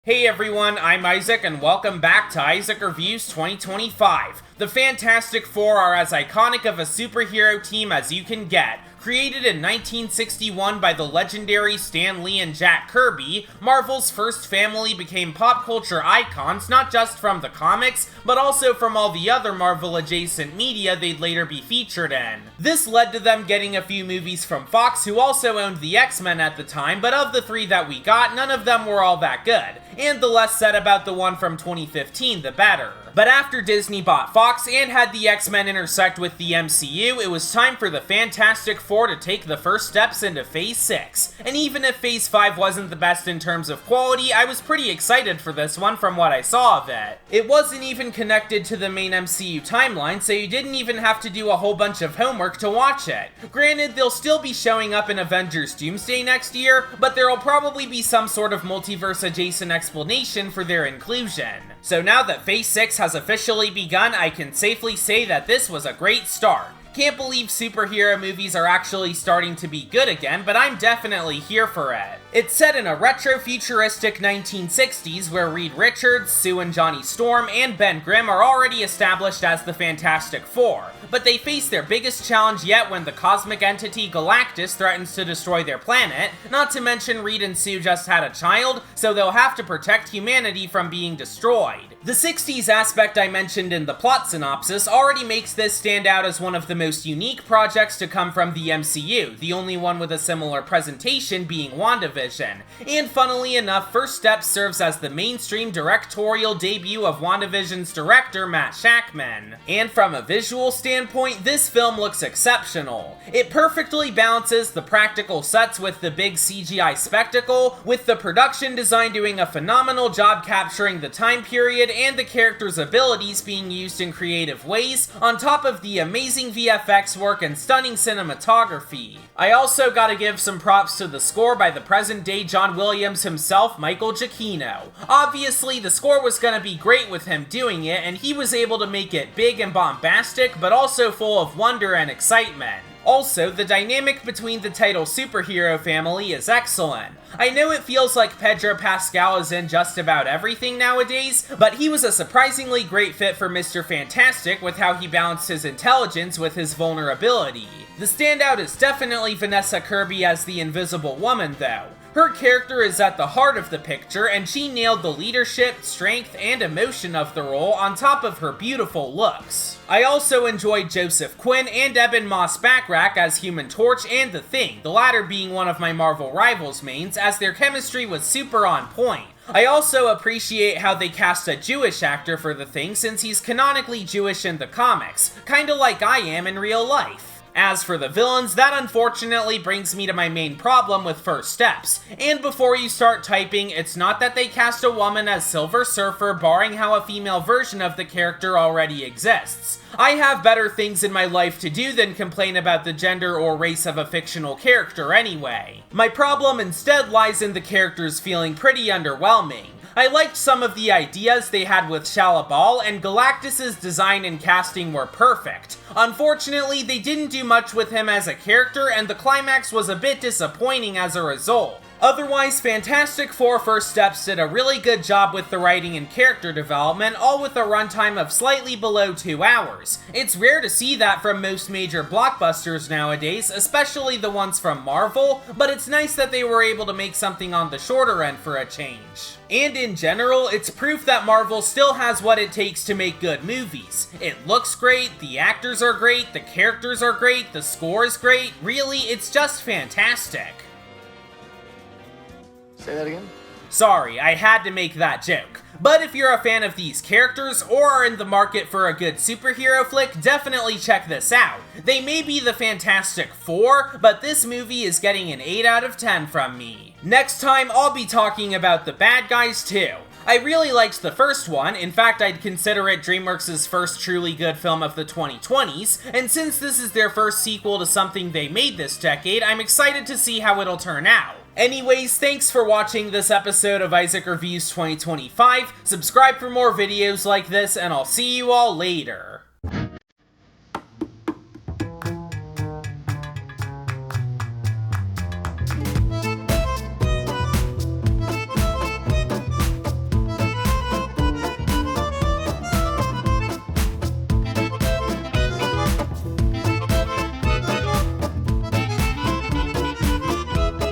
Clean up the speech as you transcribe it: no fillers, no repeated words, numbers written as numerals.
Hey everyone, I'm Isaac and welcome back to Isaac Reviews 2025. The Fantastic Four are as iconic of a superhero team as you can get. Created in 1961 by the legendary Stan Lee and Jack Kirby, Marvel's first family became pop culture icons not just from the comics, but also from all the other Marvel-adjacent media they'd later be featured in. This led to them getting a few movies from Fox, who also owned the X-Men at the time, but of the three that we got, none of them were all that good. And the less said about the one from 2015, the better. But after Disney bought Fox and had the X-Men intersect with the MCU, it was time for the Fantastic Four to take the first steps into Phase 6. And even if Phase 5 wasn't the best in terms of quality, I was pretty excited for this one from what I saw of it. It wasn't even connected to the main MCU timeline, so you didn't even have to do a whole bunch of homework to watch it. Granted, they'll still be showing up in Avengers Doomsday next year, but there'll probably be some sort of multiverse-adjacent explanation for their inclusion. So now that Phase 6 has officially begun, I can safely say that this was a great start. Can't believe superhero movies are actually starting to be good again, but I'm definitely here for it. It's set in a retro-futuristic 1960s where Reed Richards, Sue and Johnny Storm, and Ben Grimm are already established as the Fantastic Four, but they face their biggest challenge yet when the cosmic entity Galactus threatens to destroy their planet, not to mention Reed and Sue just had a child, so they'll have to protect humanity from being destroyed. The 60s aspect I mentioned in the plot synopsis already makes this stand out as one of the most unique projects to come from the MCU, the only one with a similar presentation being WandaVision. And funnily enough, First Steps serves as the mainstream directorial debut of WandaVision's director, Matt Shakman. And from a visual standpoint, this film looks exceptional. It perfectly balances the practical sets with the big CGI spectacle, with the production design doing a phenomenal job capturing the time period and the characters' abilities being used in creative ways, on top of the amazing VFX work and stunning cinematography. I also gotta give some props to the score by the present-day John Williams himself, Michael Giacchino. Obviously, the score was gonna be great with him doing it, and he was able to make it big and bombastic, but also full of wonder and excitement. Also, the dynamic between the title superhero family is excellent. I know it feels like Pedro Pascal is in just about everything nowadays, but he was a surprisingly great fit for Mr. Fantastic with how he balanced his intelligence with his vulnerability. The standout is definitely Vanessa Kirby as the Invisible Woman, though. Her character is at the heart of the picture, and she nailed the leadership, strength, and emotion of the role on top of her beautiful looks. I also enjoyed Joseph Quinn and Ebon Moss-Backrack as Human Torch and The Thing, the latter being one of my Marvel Rivals mains, as their chemistry was super on point. I also appreciate how they cast a Jewish actor for The Thing since he's canonically Jewish in the comics, kinda like I am in real life. As for the villains, that unfortunately brings me to my main problem with First Steps. And before you start typing, it's not that they cast a woman as Silver Surfer, barring how a female version of the character already exists. I have better things in my life to do than complain about the gender or race of a fictional character anyway. My problem instead lies in the characters feeling pretty underwhelming. I liked some of the ideas they had with Shalla-Bal, and Galactus' design and casting were perfect. Unfortunately, they didn't do much with him as a character, and the climax was a bit disappointing as a result. Otherwise, Fantastic Four First Steps did a really good job with the writing and character development, all with a runtime of slightly below 2 hours. It's rare to see that from most major blockbusters nowadays, especially the ones from Marvel, but it's nice that they were able to make something on the shorter end for a change. And in general, it's proof that Marvel still has what it takes to make good movies. It looks great, the actors are great, the characters are great, the score is great, really, it's just fantastic. Say that again? Sorry, I had to make that joke. But if you're a fan of these characters, or are in the market for a good superhero flick, definitely check this out. They may be the Fantastic Four, but this movie is getting an 8 out of 10 from me. Next time, I'll be talking about the bad guys too. I really liked the first one, in fact I'd consider it DreamWorks' first truly good film of the 2020s, and since this is their first sequel to something they made this decade, I'm excited to see how it'll turn out. Anyways, thanks for watching this episode of Isaac Reviews 2025, subscribe for more videos like this, and I'll see you all later.